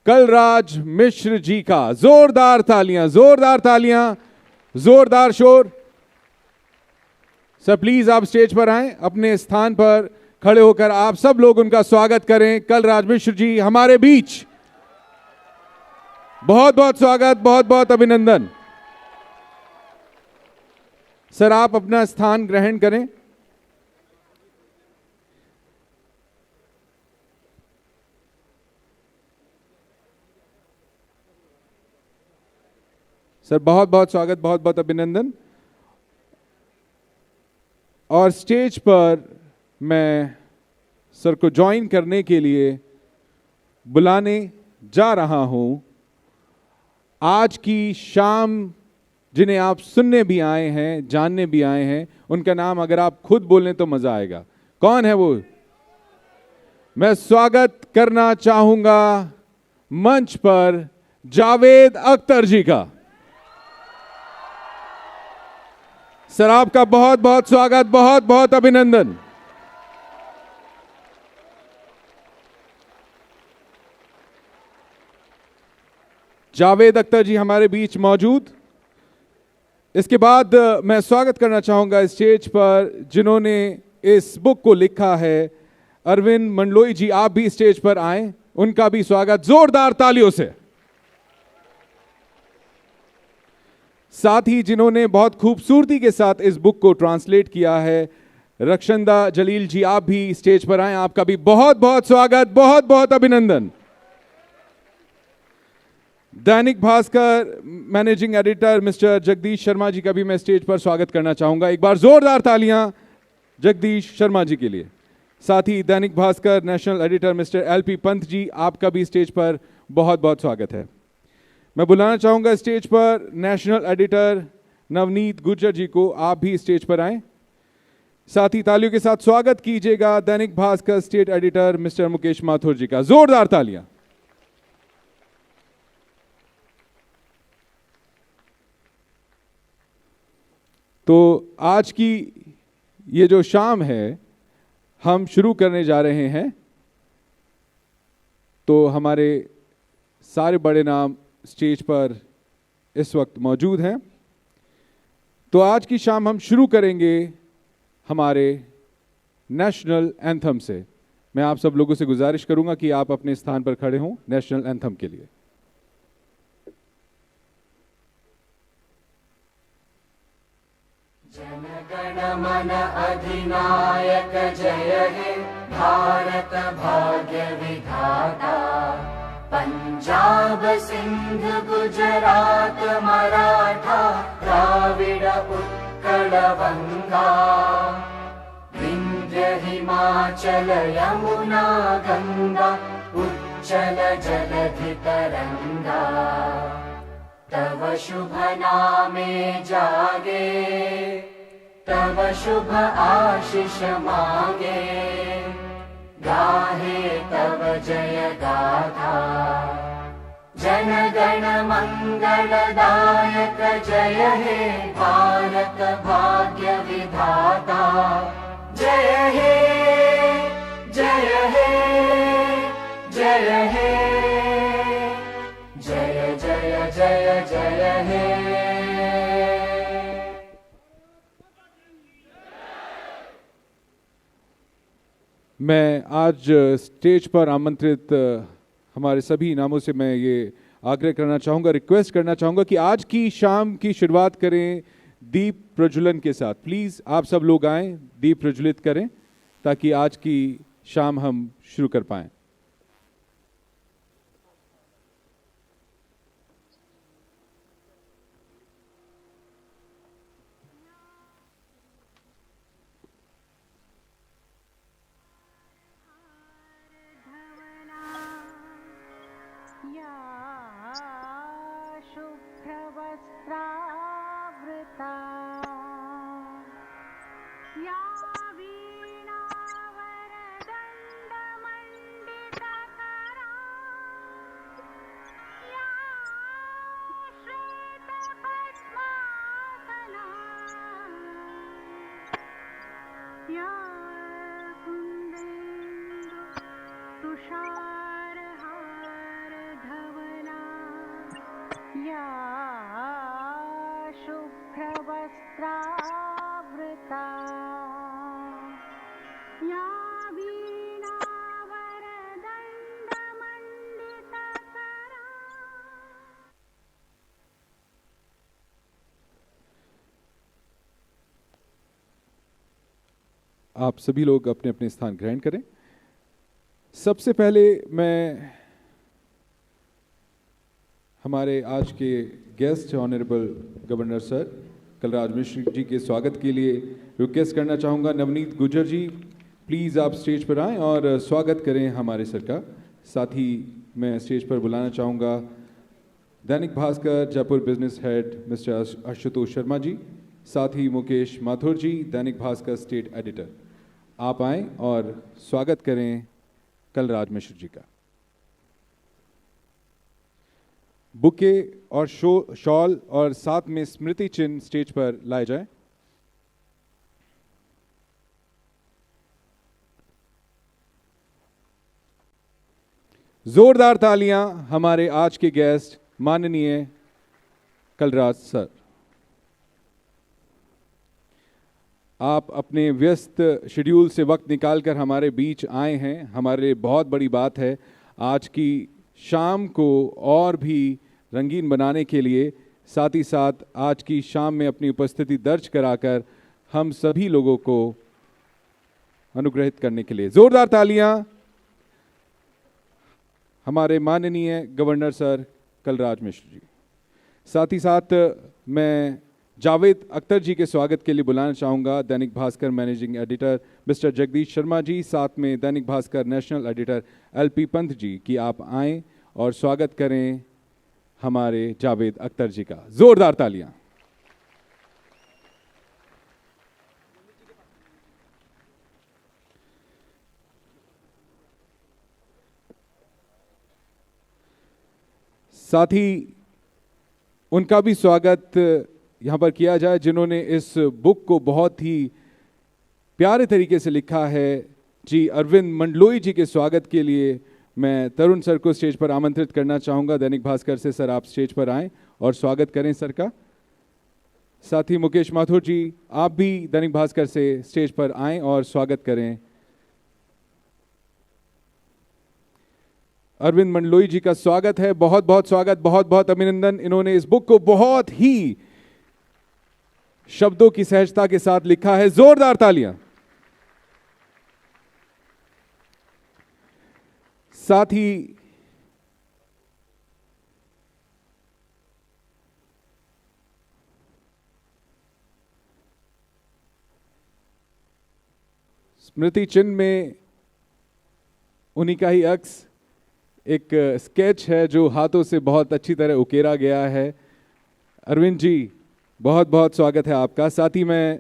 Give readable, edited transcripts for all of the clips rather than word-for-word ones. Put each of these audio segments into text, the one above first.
कलराज मिश्र जी का। जोरदार तालियां, जोरदार तालियां, जोरदार शोर। सर प्लीज आप स्टेज पर आएं, अपने स्थान पर खड़े होकर आप सब लोग उनका स्वागत करें। कलराज मिश्र जी हमारे बीच, बहुत बहुत स्वागत, बहुत बहुत अभिनंदन। सर आप अपना स्थान ग्रहण करें। सर बहुत बहुत स्वागत, बहुत बहुत अभिनंदन। और स्टेज पर मैं सर को ज्वाइन करने के लिए बुलाने जा रहा हूं आज की शाम जिन्हें आप सुनने भी आए हैं, जानने भी आए हैं। उनका नाम अगर आप खुद बोलें तो मजा आएगा। कौन है वो? मैं स्वागत करना चाहूंगा मंच पर जावेद अख्तर जी का। सर आपका बहुत बहुत स्वागत, बहुत बहुत अभिनंदन। जावेद अख्तर जी हमारे बीच मौजूद। इसके बाद मैं स्वागत करना चाहूंगा स्टेज पर जिन्होंने इस बुक को लिखा है, अरविंद मंडलोई जी, आप भी स्टेज पर आए, उनका भी स्वागत जोरदार तालियों से। साथ ही जिन्होंने बहुत खूबसूरती के साथ इस बुक को ट्रांसलेट किया है, रक्षंदा जलील जी, आप भी स्टेज पर आए, आपका भी बहुत बहुत स्वागत, बहुत बहुत अभिनंदन। Dainik Bhaskar managing editor mister Jagdish Sharma ji का भी मैं स्टेज पर स्वागत करना चाहूंगा। एक बार जोरदार तालियां जगदीश शर्मा जी के लिए। साथ ही Dainik Bhaskar national editor mister LP Pant ji, आपका भी स्टेज पर बहुत बहुत स्वागत है। मैं बुलाना चाहूंगा स्टेज पर नेशनल एडिटर नवनीत गुर्जर जी को, आप भी स्टेज पर आएं। साथ ही तालियों के साथ स्वागत कीजिएगा Dainik Bhaskar state editor mister Mukesh Mathur ji का। जोरदार तालियां। तो आज की ये जो शाम है हम शुरू करने जा रहे हैं, तो हमारे सारे बड़े नाम स्टेज पर इस वक्त मौजूद हैं। तो आज की शाम हम शुरू करेंगे हमारे नेशनल एंथम से। मैं आप सब लोगों से गुजारिश करूंगा कि आप अपने स्थान पर खड़े हों नेशनल एंथम के लिए। जन गण मन अधिनायक जय हे भारत भाग्य विधाता। पंजाब सिंध गुजरात मराठा द्राविड़ उत्कल बंगा। विंध्य हिमाचल यमुना गंगा उच्चल जलधि तरंगा। तव शुभ नामे जागे तव शुभ आशीष मांगे। गाहे तव जय गाथा जन गण मंगलदायक जय हे भारत भाग्य विधाता। जय हे जय हे जय हे जय जय जय जय हे। मैं आज स्टेज पर आमंत्रित हमारे सभी नामों से मैं ये आग्रह करना चाहूँगा, रिक्वेस्ट करना चाहूँगा कि आज की शाम की शुरुआत करें दीप प्रज्वलन के साथ। प्लीज़ आप सब लोग आएं, दीप प्रज्वलित करें ताकि आज की शाम हम शुरू कर पाएं। या वीणावरदण्डमण्डितकरा या शुभ्रवस्त्रावृता या वीणावरदण्डमण्डितकरा। आप सभी लोग अपने अपने स्थान ग्रहण करें। सबसे पहले मैं हमारे आज के guest honourable governor sir Kalraj Mishra ji के स्वागत के लिए रिक्वेस्ट करना चाहूँगा। नवनीत गुर्जर जी प्लीज़ आप स्टेज पर आएँ और स्वागत करें हमारे सर का। साथ ही मैं स्टेज पर बुलाना चाहूँगा Dainik Bhaskar Jaipur business head mister Ashutosh Sharma ji, साथ ही मुकेश माथुर जी दैनिक भास्कर स्टेट एडिटर। आप आएँ और स्वागत करें कलराज मिश्र जी का। बुके और शॉल और साथ में स्मृति चिन्ह स्टेज पर लाए जाएं। जोरदार तालियां हमारे आज के गेस्ट माननीय कलराज सर। आप अपने व्यस्त शेड्यूल से वक्त निकालकर हमारे बीच आए हैं, हमारे लिए बहुत बड़ी बात है। आज की शाम को और भी रंगीन बनाने के लिए, साथ ही साथ आज की शाम में अपनी उपस्थिति दर्ज कराकर हम सभी लोगों को अनुग्रहित करने के लिए जोरदार तालियां हमारे माननीय गवर्नर सर कलराज मिश्र जी। साथ ही साथ मैं जावेद अख्तर जी के स्वागत के लिए बुलाना चाहूँगा Dainik Bhaskar managing editor mister Jagdish Sharma ji, साथ में Dainik Bhaskar national editor LP Pant ji कि आप आएँ और स्वागत करें हमारे जावेद अख्तर जी का। जोरदार तालियां। साथ ही उनका भी स्वागत यहाँ पर किया जाए जिन्होंने इस बुक को बहुत ही प्यारे तरीके से लिखा है। जी अरविंद मंडलोई जी के स्वागत के लिए मैं तरुण सर को स्टेज पर आमंत्रित करना चाहूँगा। दैनिक भास्कर से सर आप स्टेज पर आएँ और स्वागत करें सर का। साथ ही मुकेश माथुर जी आप भी दैनिक भास्कर से स्टेज पर आएँ और स्वागत करें। अरविंद मंडलोई जी का स्वागत है, बहुत बहुत स्वागत, बहुत बहुत अभिनंदन। इन्होंने इस बुक को बहुत ही शब्दों की सहजता के साथ लिखा है। जोरदार तालियां। साथ ही स्मृति चिन्ह में उन्हीं का ही अक्स एक स्केच है जो हाथों से बहुत अच्छी तरह उकेरा गया है। अरविंद जी बहुत बहुत स्वागत है आपका। साथ ही मैं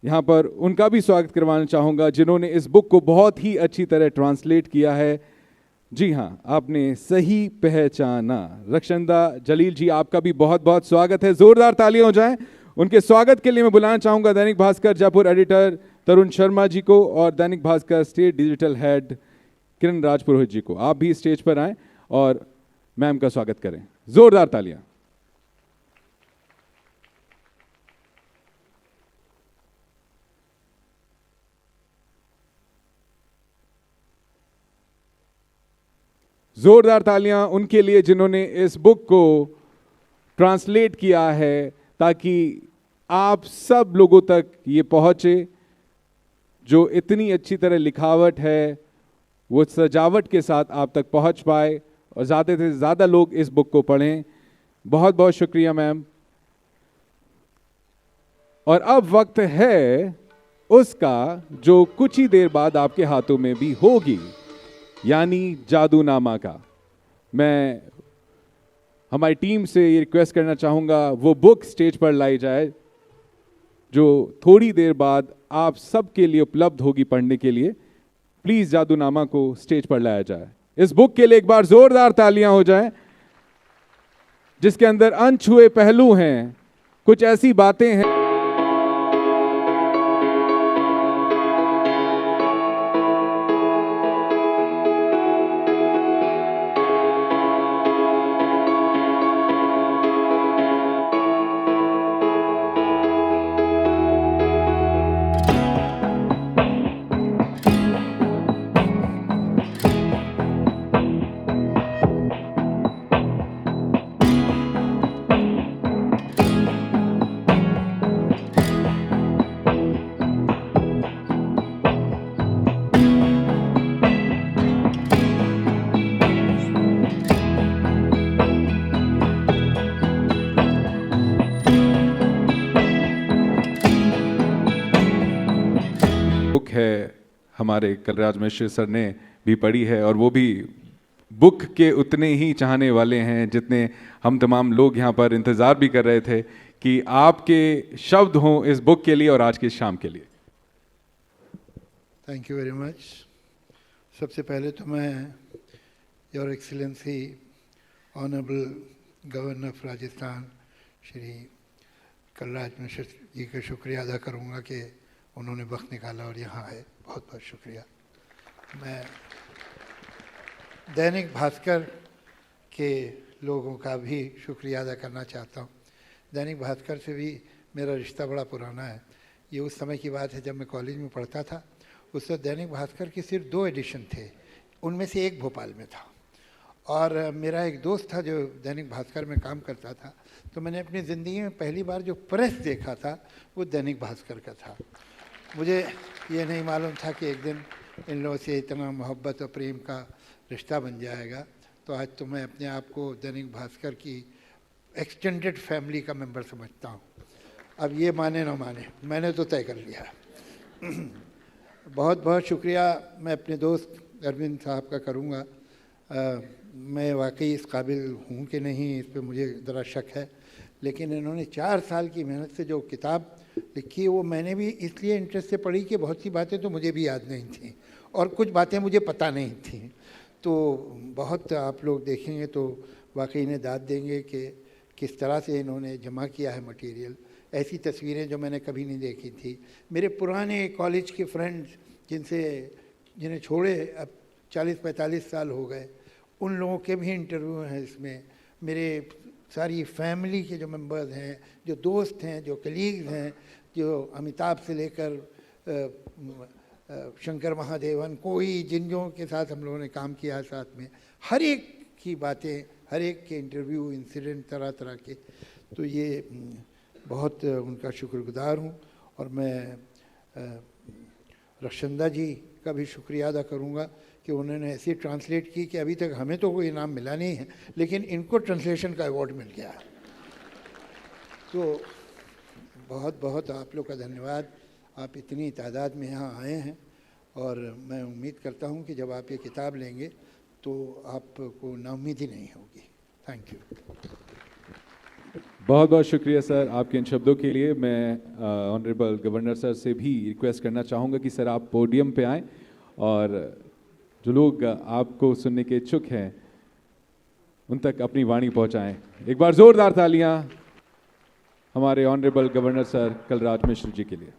यहाँ पर उनका भी स्वागत करवाना चाहूँगा जिन्होंने इस बुक को बहुत ही अच्छी तरह ट्रांसलेट किया है। जी हाँ, आपने सही पहचाना। रक्षंदा जलील जी आपका भी बहुत बहुत स्वागत है। जोरदार तालियां हो जाएं। उनके स्वागत के लिए मैं बुलाना चाहूँगा दैनिक भास्कर जयपुर एडिटर तरुण शर्मा जी को और दैनिक भास्कर स्टेट डिजिटल हेड किरण राजपुरोहित जी को। आप भी स्टेज पर आएं और मैम का स्वागत करें। जोरदार तालियां। जोरदार तालियां उनके लिए जिन्होंने इस बुक को ट्रांसलेट किया है ताकि आप सब लोगों तक ये पहुंचे। जो इतनी अच्छी तरह लिखावट है वो सजावट के साथ आप तक पहुंच पाए और ज़्यादा से ज़्यादा लोग इस बुक को पढ़ें। बहुत बहुत शुक्रिया मैम। और अब वक्त है उसका जो कुछ ही देर बाद आपके हाथों में भी होगी, यानी जादूनामा का। मैं हमारी टीम से ये रिक्वेस्ट करना चाहूँगा वो बुक स्टेज पर लाई जाए जो थोड़ी देर बाद आप सबके लिए उपलब्ध होगी पढ़ने के लिए। प्लीज जादूनामा को स्टेज पर लाया जाए। इस बुक के लिए एक बार जोरदार तालियां हो जाएं, जिसके अंदर अनछुए पहलू हैं, कुछ ऐसी बातें हैं हमारे कलराज मिश्र सर ने भी पढ़ी है, और वो भी बुक के उतने ही चाहने वाले हैं जितने हम तमाम लोग यहाँ पर इंतज़ार भी कर रहे थे कि आपके शब्द हों इस बुक के लिए और आज की शाम के लिए। Thank you very much. सबसे पहले तो मैं your excellency honourable governor of Rajasthan Shri Kalraj Mishra ji का शुक्रिया अदा करूँगा कि उन्होंने वक्त निकाला और यहाँ आए। बहुत बहुत शुक्रिया। मैं दैनिक भास्कर के लोगों का भी शुक्रिया अदा करना चाहता हूँ। दैनिक भास्कर से भी मेरा रिश्ता बड़ा पुराना है। ये उस समय की बात है जब मैं कॉलेज में पढ़ता था। उस वक्त दैनिक भास्कर के सिर्फ 2 एडिशन थे, उनमें से एक भोपाल में था, और मेरा एक दोस्त था जो दैनिक भास्कर में काम करता था। तो मैंने अपनी ज़िंदगी में पहली बार जो प्रेस देखा था वो दैनिक भास्कर का था। मुझे ये नहीं मालूम था कि एक दिन इन लोगों से इतना मोहब्बत और प्रेम का रिश्ता बन जाएगा। तो आज तो मैं अपने आप को दैनिक भास्कर की एक्सटेंडेड फैमिली का मेंबर समझता हूँ। अब ये माने ना माने, मैंने तो तय कर लिया। बहुत बहुत शुक्रिया मैं अपने दोस्त अरविंद साहब का करूँगा। मैं वाकई इस काबिल हूँ कि नहीं, इस पर मुझे ज़रा शक है, लेकिन इन्होंने 4 साल की मेहनत से जो किताब लिखी वो मैंने भी इसलिए इंटरेस्ट से पढ़ी कि बहुत सी बातें तो मुझे भी याद नहीं थी और कुछ बातें मुझे पता नहीं थी। तो बहुत आप लोग देखेंगे तो वाकई इन्हें दाद देंगे कि किस तरह से इन्होंने जमा किया है मटेरियल। ऐसी तस्वीरें जो मैंने कभी नहीं देखी थी। मेरे पुराने कॉलेज के फ्रेंड्स जिन्हें छोड़े अब 40-45 साल हो गए, उन लोगों के भी इंटरव्यू हैं इसमें। मेरे सारी फैमिली के जो मेंबर्स हैं, जो दोस्त हैं, जो कलीग्स हैं, जो अमिताभ से लेकर शंकर महादेवन, कोई जिन के साथ हम लोगों ने काम किया है साथ में, हर एक की बातें, हर एक के इंटरव्यू, इंसिडेंट तरह तरह के। तो ये बहुत उनका शुक्रगुजार हूँ। और मैं रक्षंदा जी का भी शुक्रिया अदा करूँगा कि उन्होंने ऐसे ट्रांसलेट की कि अभी तक हमें तो कोई इनाम मिला नहीं है, लेकिन इनको ट्रांसलेशन का अवार्ड मिल गया। तो बहुत बहुत आप लोग का धन्यवाद। आप इतनी तादाद में यहाँ आए हैं और मैं उम्मीद करता हूँ कि जब आप ये किताब लेंगे तो आपको नाउम्मीदी नहीं होगी। Thank you. बहुत बहुत शुक्रिया सर आपके इन शब्दों के लिए। मैं ऑनरेबल गवर्नर सर से भी रिक्वेस्ट करना चाहूँगा कि सर आप पोडियम पे आएँ और जो लोग आपको सुनने के इच्छुक हैं उन तक अपनी वाणी पहुँचाएँ। एक बार ज़ोरदार तालियाँ हमारे honourable governor sir Kalraj Mishra ji के लिए।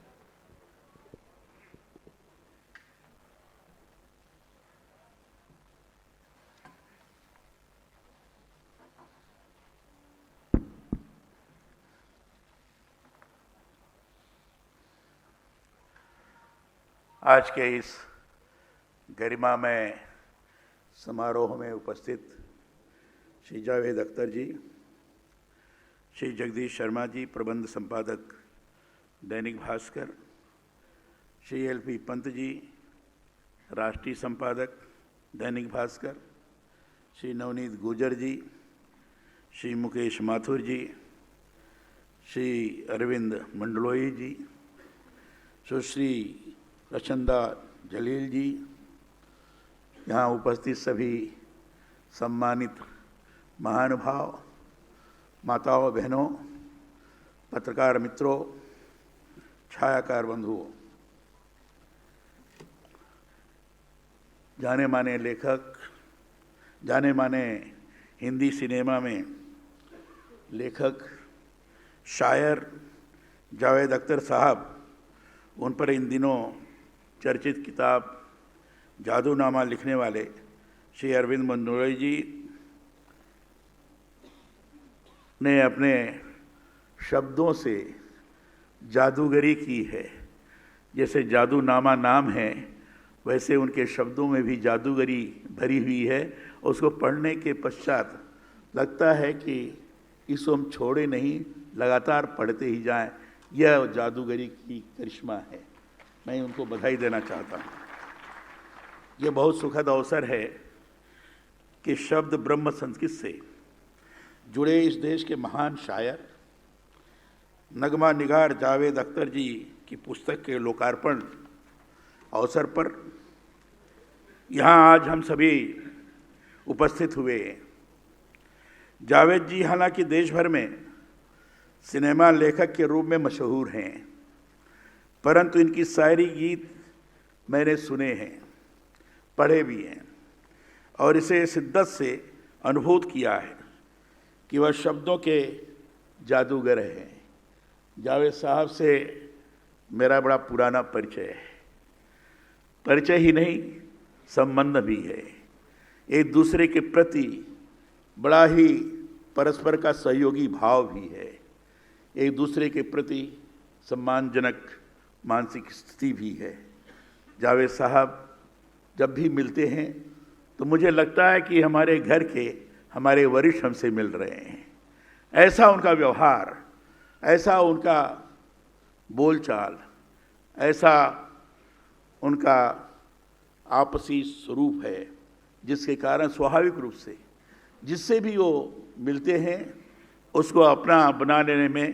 आज के इस गरिमामय समारोह में उपस्थित श्री जावेद अख्तर जी, श्री जगदीश शर्मा जी प्रबंध संपादक दैनिक भास्कर, श्री LP पंत जी राष्ट्रीय संपादक दैनिक भास्कर, श्री नवनीत गुर्जर जी, श्री मुकेश माथुर जी, श्री अरविंद मंडलोई जी, सुश्री रचंदा जलील जी, यहाँ उपस्थित सभी सम्मानित महानुभाव, माताओं बहनों, पत्रकार मित्रों, छायाकार बंधुओं, जाने माने लेखक, जाने माने हिंदी सिनेमा में लेखक, शायर जावेद अख्तर साहब, उन पर इन दिनों चर्चित किताब जादूनामा लिखने वाले श्री अरविंद मंडलोई जी ने अपने शब्दों से जादूगरी की है। जैसे जादूनामा नाम है, वैसे उनके शब्दों में भी जादूगरी भरी हुई है। उसको पढ़ने के पश्चात लगता है कि इसको हम छोड़े नहीं, लगातार पढ़ते ही जाएं। यह जादूगरी की करिश्मा है। मैं उनको बधाई देना चाहता हूँ। यह बहुत सुखद अवसर है कि शब्द ब्रह्म संस्कृत से जुड़े इस देश के महान शायर नगमा निगार जावेद अख्तर जी की पुस्तक के लोकार्पण अवसर पर यहाँ आज हम सभी उपस्थित हुए हैं। जावेद जी हालांकि देश भर में सिनेमा लेखक के रूप में मशहूर हैं, परंतु इनकी शायरी गीत मैंने सुने हैं, पढ़े भी हैं और इसे शिद्दत से अनुभूत किया है कि वह शब्दों के जादूगर हैं। जावेद साहब से मेरा बड़ा पुराना परिचय है, परिचय ही नहीं संबंध भी है। एक दूसरे के प्रति बड़ा ही परस्पर का सहयोगी भाव भी है, एक दूसरे के प्रति सम्मानजनक मानसिक स्थिति भी है। जावेद साहब जब भी मिलते हैं तो मुझे लगता है कि हमारे घर के हमारे वरिष्ठ हमसे मिल रहे हैं। ऐसा उनका व्यवहार, ऐसा उनका बोलचाल, ऐसा उनका आपसी स्वरूप है, जिसके कारण स्वाभाविक रूप से जिससे भी वो मिलते हैं उसको अपना बना लेने में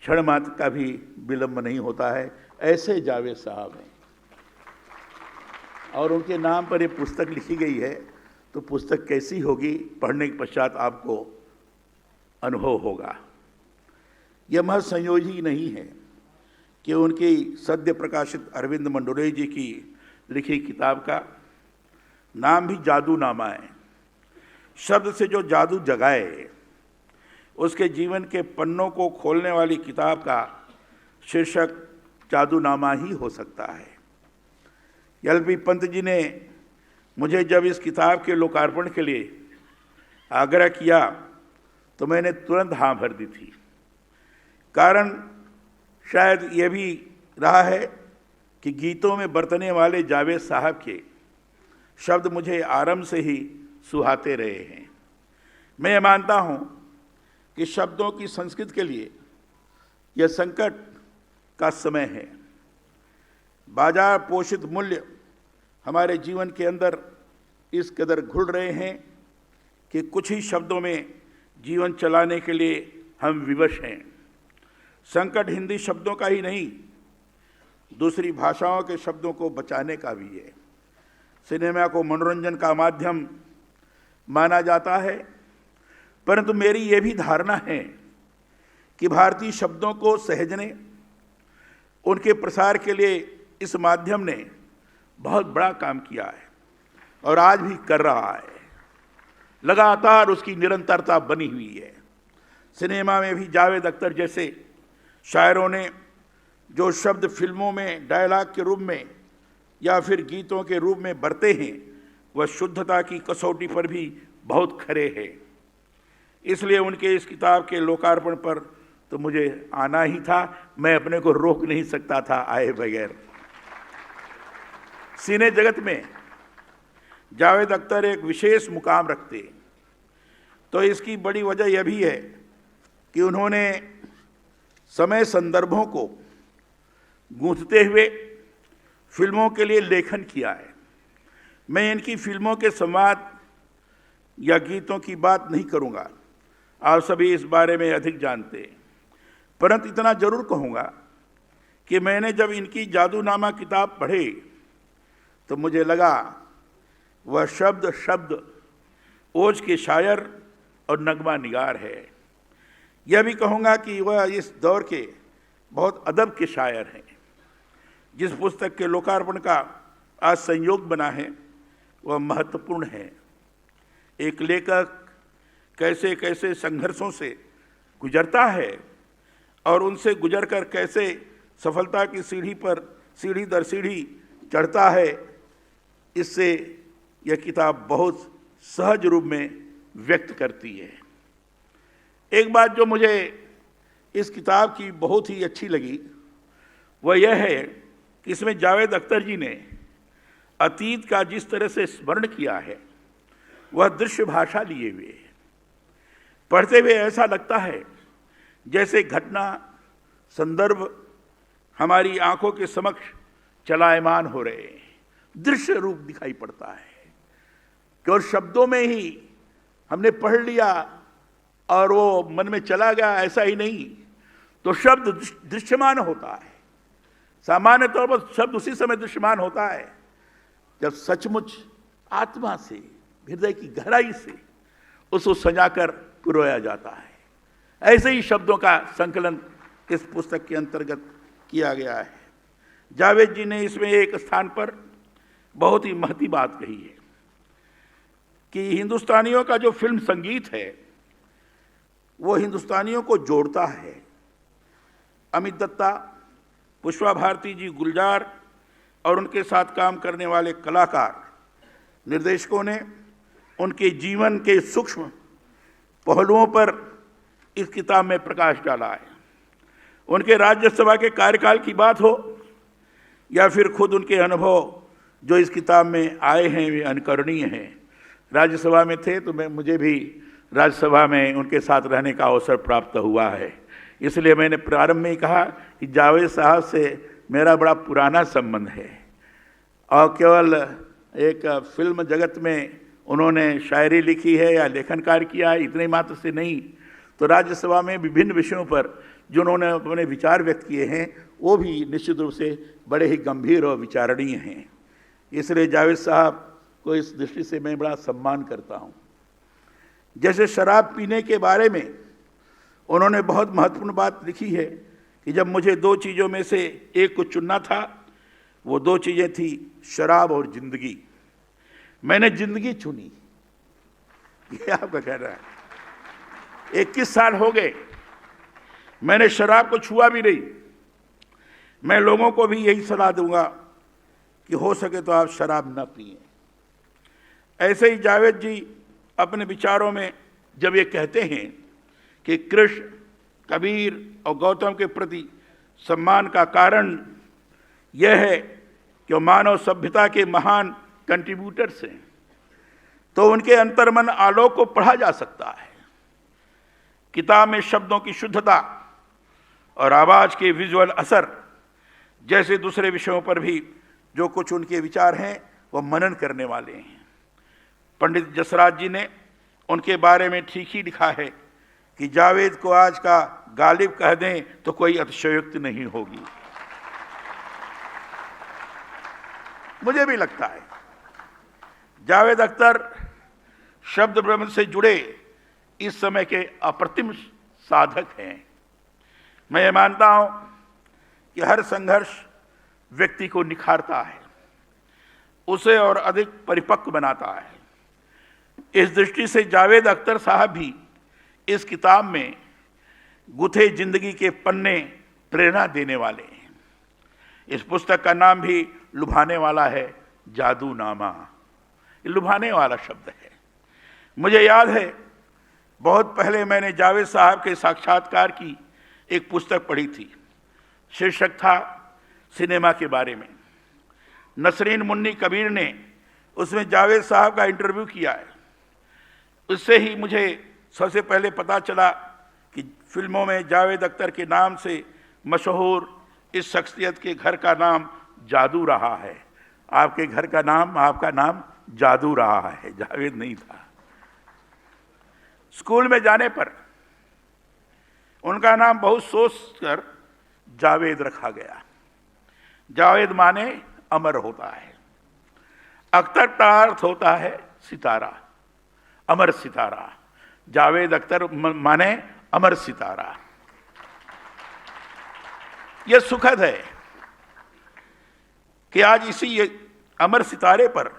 क्षण मात्र का भी विलंब नहीं होता है। ऐसे जावेद साहब हैं और उनके नाम पर ये पुस्तक लिखी गई है, तो पुस्तक कैसी होगी पढ़ने के पश्चात आपको अनुभव होगा। यह महज संयोजी नहीं है कि उनकी सद्य प्रकाशित अरविंद मंडोले जी की लिखी किताब का नाम भी जादूनामा है। शब्द से जो जादू जगाए उसके जीवन के पन्नों को खोलने वाली किताब का शीर्षक जादूनामा ही हो सकता है। एल.बी. पंत जी ने मुझे जब इस किताब के लोकार्पण के लिए आग्रह किया तो मैंने तुरंत हाँ भर दी थी। कारण शायद ये भी रहा है कि गीतों में बरतने वाले जावेद साहब के शब्द मुझे आरंभ से ही सुहाते रहे हैं। मैं ये मानता हूँ कि शब्दों की संस्कृति के लिए यह संकट का समय है। बाजार पोषित मूल्य हमारे जीवन के अंदर इस कदर घुल रहे हैं कि कुछ ही शब्दों में जीवन चलाने के लिए हम विवश हैं। संकट हिंदी शब्दों का ही नहीं, दूसरी भाषाओं के शब्दों को बचाने का भी है। सिनेमा को मनोरंजन का माध्यम माना जाता है, परंतु मेरी ये भी धारणा है कि भारतीय शब्दों को सहेजने, उनके प्रसार के लिए इस माध्यम ने बहुत बड़ा काम किया है और आज भी कर रहा है। लगातार उसकी निरंतरता बनी हुई है। सिनेमा में भी जावेद अख्तर जैसे शायरों ने जो शब्द फिल्मों में डायलॉग के रूप में या फिर गीतों के रूप में बरते हैं, वह शुद्धता की कसौटी पर भी बहुत खरे हैं। इसलिए उनके इस किताब के लोकार्पण पर तो मुझे आना ही था, मैं अपने को रोक नहीं सकता था आए बगैर। सिने जगत में जावेद अख्तर एक विशेष मुकाम रखते, तो इसकी बड़ी वजह यह भी है कि उन्होंने समय संदर्भों को गूंथते हुए फिल्मों के लिए लेखन किया है। मैं इनकी फिल्मों के संवाद या गीतों की बात नहीं करूंगा, आप सभी इस बारे में अधिक जानते हैं, परंतु इतना जरूर कहूँगा कि मैंने जब इनकी जादूनामा किताब पढ़ी तो मुझे लगा वह शब्द ओज के शायर और नगमा निगार है। यह भी कहूँगा कि वह इस दौर के बहुत अदब के शायर हैं। जिस पुस्तक के लोकार्पण का आज संयोग बना है वह महत्वपूर्ण है। एक लेखक कैसे कैसे संघर्षों से गुजरता है और उनसे गुजरकर कैसे सफलता की सीढ़ी पर सीढ़ी दर सीढ़ी चढ़ता है, इससे यह किताब बहुत सहज रूप में व्यक्त करती है। एक बात जो मुझे इस किताब की बहुत ही अच्छी लगी वह यह है कि इसमें जावेद अख्तर जी ने अतीत का जिस तरह से स्मरण किया है वह दृश्य भाषा लिए हुए है। पढ़ते हुए ऐसा लगता है जैसे घटना संदर्भ हमारी आंखों के समक्ष चलायमान हो रहे हैं, दृश्य रूप दिखाई पड़ता है। केवल शब्दों में ही हमने पढ़ लिया और वो मन में चला गया, ऐसा ही नहीं, तो शब्द दृश्यमान होता है। सामान्य तौर पर शब्द उसी समय दृश्यमान होता है जब सचमुच आत्मा से, हृदय की गहराई से उसको सजाकर पिरोया जाता है। ऐसे ही शब्दों का संकलन इस पुस्तक के अंतर्गत किया गया है। जावेद जी ने इसमें एक स्थान पर बहुत ही महती बात कही है कि हिंदुस्तानियों का जो फिल्म संगीत है वो हिंदुस्तानियों को जोड़ता है। अमित दत्ता, पुष्पा भारती जी, गुलजार और उनके साथ काम करने वाले कलाकार, निर्देशकों ने उनके जीवन के सूक्ष्म पहलुओं पर इस किताब में प्रकाश डाला है। उनके राज्यसभा के कार्यकाल की बात हो या फिर खुद उनके अनुभव जो इस किताब में आए हैं वे अनुकरणीय हैं। राज्यसभा में थे तो मुझे भी राज्यसभा में उनके साथ रहने का अवसर प्राप्त हुआ है। इसलिए मैंने प्रारंभ में ही कहा कि जावेद साहब से मेरा बड़ा पुराना संबंध है और केवल एक फिल्म जगत में उन्होंने शायरी लिखी है या लेखन कार्य किया है इतने मात्र से नहीं, तो राज्यसभा में विभिन्न विषयों पर जो उन्होंने अपने विचार व्यक्त किए हैं वो भी निश्चित रूप से बड़े ही गंभीर और विचारणीय हैं। इसलिए जावेद साहब को इस दृष्टि से मैं बड़ा सम्मान करता हूँ। जैसे शराब पीने के बारे में उन्होंने बहुत महत्वपूर्ण बात लिखी है कि जब मुझे दो चीज़ों में से एक को चुनना था, वो दो चीज़ें थी शराब और जिंदगी। मैंने जिंदगी चुनी। ये आपका कहना है। 21 साल हो गए, मैंने शराब को छुआ भी नहीं। मैं लोगों को भी यही सलाह दूंगा कि हो सके तो आप शराब न पिएं। ऐसे ही जावेद जी अपने विचारों में जब ये कहते हैं कि कृष्ण, कबीर और गौतम के प्रति सम्मान का कारण यह है कि वो मानव सभ्यता के महान कंट्रीब्यूटर्स हैं, तो उनके अंतर्मन आलोक को पढ़ा जा सकता है। किताब में शब्दों की शुद्धता और आवाज के विजुअल असर जैसे दूसरे विषयों पर भी जो कुछ उनके विचार हैं वह मनन करने वाले हैं। पंडित जसराज जी ने उनके बारे में ठीक ही लिखा है कि जावेद को आज का गालिब कह दें तो कोई अतिशयोक्ति नहीं होगी। मुझे भी लगता है जावेद अख्तर शब्द ब्रह्म से जुड़े इस समय के अप्रतिम साधक हैं। मैं ये मानता हूं कि हर संघर्ष व्यक्ति को निखारता है, उसे और अधिक परिपक्व बनाता है। इस दृष्टि से जावेद अख्तर साहब भी इस किताब में गुथे जिंदगी के पन्ने प्रेरणा देने वाले हैं। इस पुस्तक का नाम भी लुभाने वाला है, जादूनामा। ये लुभाने वाला शब्द है। मुझे याद है बहुत पहले मैंने जावेद साहब के साक्षात्कार की एक पुस्तक पढ़ी थी। शीर्षक था सिनेमा के बारे में। नसरीन मुन्नी कबीर ने उसमें जावेद साहब का इंटरव्यू किया है। उससे ही मुझे सबसे पहले पता चला कि फिल्मों में जावेद अख्तर के नाम से मशहूर इस शख्सियत के घर का नाम जादू रहा है। आपके घर का नाम, आपका नाम जादू रहा है, जावेद नहीं था। स्कूल में जाने पर उनका नाम बहुत सोचकर जावेद रखा गया। जावेद माने अमर होता है, अख्तर का अर्थ होता है सितारा, अमर सितारा। जावेद अख्तर माने अमर सितारा। यह सुखद है कि आज इसी अमर सितारे पर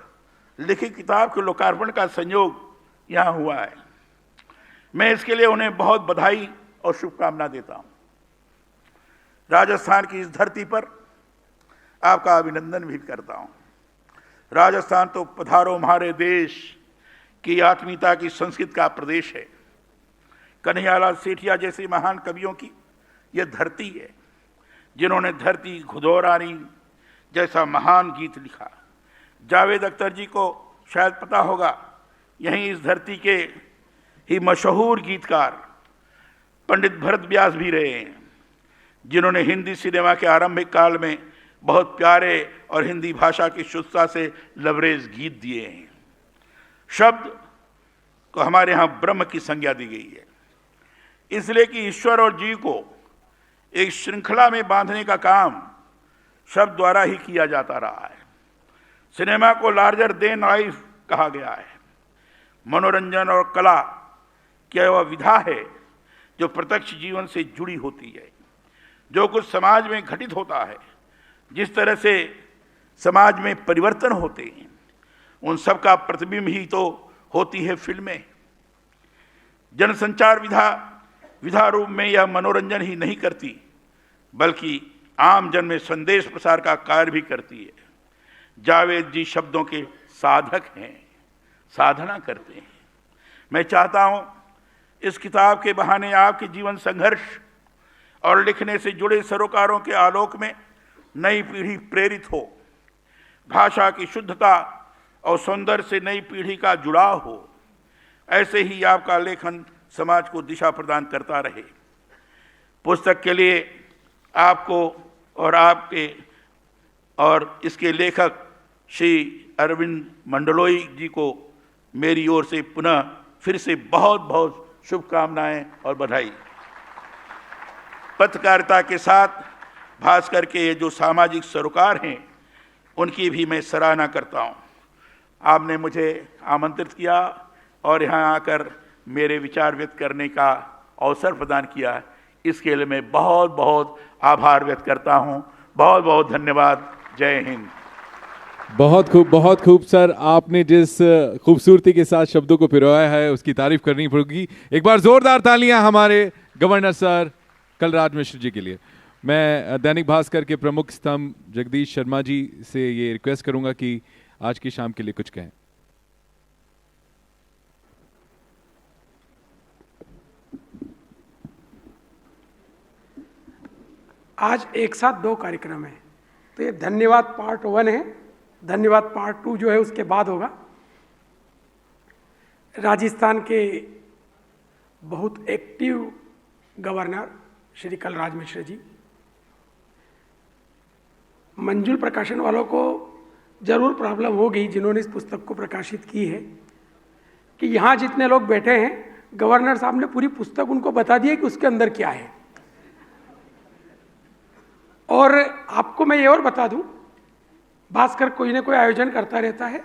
लिखी किताब के लोकार्पण का संयोग यहां हुआ है। मैं इसके लिए उन्हें बहुत बधाई और शुभकामना देता हूं। राजस्थान की इस धरती पर आपका अभिनंदन भी करता हूं। राजस्थान तो पधारो हमारे देश की आत्मीयता की संस्कृत का प्रदेश है। कन्हैयालाल सेठिया जैसे महान कवियों की यह धरती है जिन्होंने धरती घुदौरानी जैसा महान गीत लिखा। जावेद अख्तर जी को शायद पता होगा, यहीं इस धरती के ही मशहूर गीतकार पंडित भरत व्यास भी रहे हैं, जिन्होंने हिंदी सिनेमा के आरंभिक काल में बहुत प्यारे और हिंदी भाषा की शुद्धता से लबरेज गीत दिए हैं। शब्द को हमारे यहाँ ब्रह्म की संज्ञा दी गई है, इसलिए कि ईश्वर और जीव को एक श्रृंखला में बांधने का काम शब्द द्वारा ही किया जाता रहा है। सिनेमा को लार्जर देन लाइफ कहा गया है। मनोरंजन और कला क्या वह विधा है जो प्रत्यक्ष जीवन से जुड़ी होती है। जो कुछ समाज में घटित होता है, जिस तरह से समाज में परिवर्तन होते हैं, उन सब का प्रतिबिंब ही तो होती है फिल्में। जनसंचार विधा रूप में यह मनोरंजन ही नहीं करती, बल्कि आम जन में संदेश प्रसार का कार्य भी करती है। जावेद जी शब्दों के साधक हैं, साधना करते हैं। मैं चाहता हूं इस किताब के बहाने आपके जीवन संघर्ष और लिखने से जुड़े सरोकारों के आलोक में नई पीढ़ी प्रेरित हो, भाषा की शुद्धता और सौंदर्य से नई पीढ़ी का जुड़ाव हो। ऐसे ही आपका लेखन समाज को दिशा प्रदान करता रहे। पुस्तक के लिए आपको और आपके और इसके लेखक श्री अरविंद मंडलोई जी को मेरी ओर से पुनः फिर से बहुत बहुत शुभकामनाएं और बधाई। पत्रकारिता के साथ भास्कर के ये जो सामाजिक सरोकार हैं, उनकी भी मैं सराहना करता हूं। आपने मुझे आमंत्रित किया और यहाँ आकर मेरे विचार व्यक्त करने का अवसर प्रदान किया, इसके लिए मैं बहुत बहुत आभार व्यक्त करता हूं। बहुत बहुत धन्यवाद। जय हिंद। बहुत खूब सर, आपने जिस खूबसूरती के साथ शब्दों को पिरोया है उसकी तारीफ करनी पड़ेगी। एक बार जोरदार तालियां हमारे गवर्नर सर कलराज मिश्र जी के लिए। मैं दैनिक भास्कर के प्रमुख स्तंभ जगदीश शर्मा जी से ये रिक्वेस्ट करूंगा कि आज की शाम के लिए कुछ कहें। आज एक साथ दो कार्यक्रम है, तो ये धन्यवाद पार्ट 1 है। धन्यवाद पार्ट 2 जो है उसके बाद होगा। राजस्थान के बहुत एक्टिव गवर्नर श्री कलराज मिश्र जी, मंजुल प्रकाशन वालों को जरूर प्रॉब्लम हो गई जिन्होंने इस पुस्तक को प्रकाशित की है कि यहाँ जितने लोग बैठे हैं, गवर्नर साहब ने पूरी पुस्तक उनको बता दी है कि उसके अंदर क्या है। और आपको मैं ये और बता दूं, भास्कर कोई ना कोई आयोजन करता रहता है,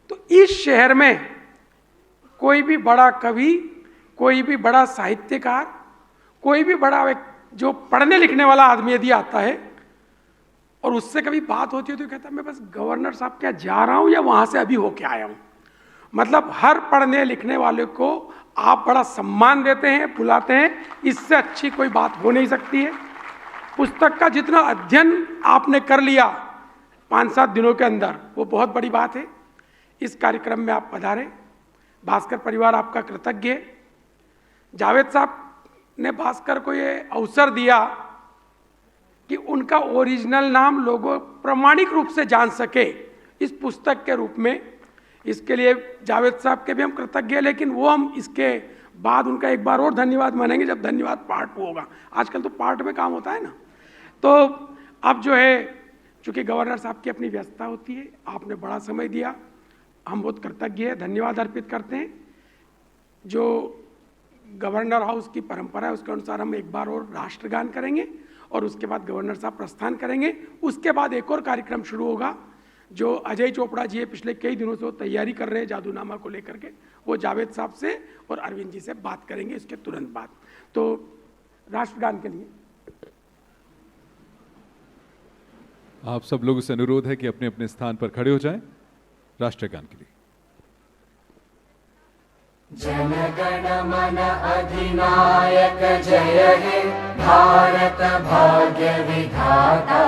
तो इस शहर में कोई भी बड़ा कवि, कोई भी बड़ा साहित्यकार, कोई भी बड़ा जो पढ़ने लिखने वाला आदमी यदि आता है और उससे कभी बात होती है तो कहता है मैं बस गवर्नर साहब क्या जा रहा हूं या वहां से अभी होके आया हूं। मतलब हर पढ़ने लिखने वाले को आप बड़ा सम्मान देते हैं, बुलाते हैं, इससे अच्छी कोई बात हो नहीं सकती है। पुस्तक का जितना अध्ययन आपने कर लिया 5-7 दिनों के अंदर, वो बहुत बड़ी बात है। इस कार्यक्रम में आप पधारे, भास्कर परिवार आपका कृतज्ञ है। जावेद साहब ने भास्कर को ये अवसर दिया कि उनका ओरिजिनल नाम लोगों प्रामाणिक रूप से जान सके इस पुस्तक के रूप में। इसके लिए जावेद साहब के भी हम कृतज्ञ हैं, लेकिन वो हम इसके बाद उनका एक बार और धन्यवाद मानेंगे जब धन्यवाद पार्ट 2 होगा। आजकल तो पार्ट में काम होता है ना। तो अब जो है, चूंकि गवर्नर साहब की अपनी व्यस्तता होती है, आपने बड़ा समय दिया, हम बहुत कृतज्ञ हैं, धन्यवाद अर्पित करते हैं। जो गवर्नर हाउस की परंपरा है उसके अनुसार हम एक बार और राष्ट्रगान करेंगे और उसके बाद गवर्नर साहब प्रस्थान करेंगे। उसके बाद एक और कार्यक्रम शुरू होगा जो अजय चोपड़ा जी पिछले कई दिनों से वो तैयारी कर रहे हैं जादूनामा को लेकर के, वो जावेद साहब से और अरविंद जी से बात करेंगे इसके तुरंत बाद। तो राष्ट्रगान के लिए आप सब लोगों से अनुरोध है कि अपने अपने स्थान पर खड़े हो जाएं राष्ट्रगान के लिए। जन गण मन अधिनायक जय हे भारत भाग्य विधाता।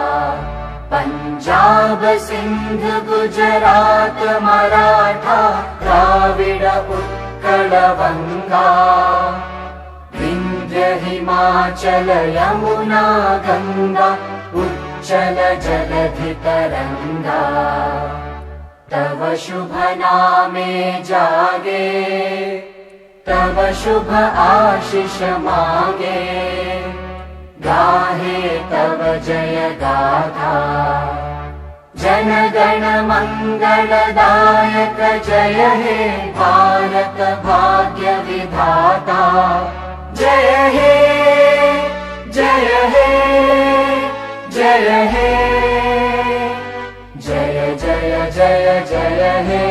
पंजाब सिंध गुजरात मराठा द्राविड़ उत्कल बंगा। विंध्य हिमाचल यमुना गंगा उच्चल जलधि तरंगा। तव शुभ नामे जागे तव शुभ आशीष मांगे। गाहे तव जय गाथा जन गण मंगलदायक जय हे भारत भाग्य विधाता। जय हे जय हे जय हे। जय जय हे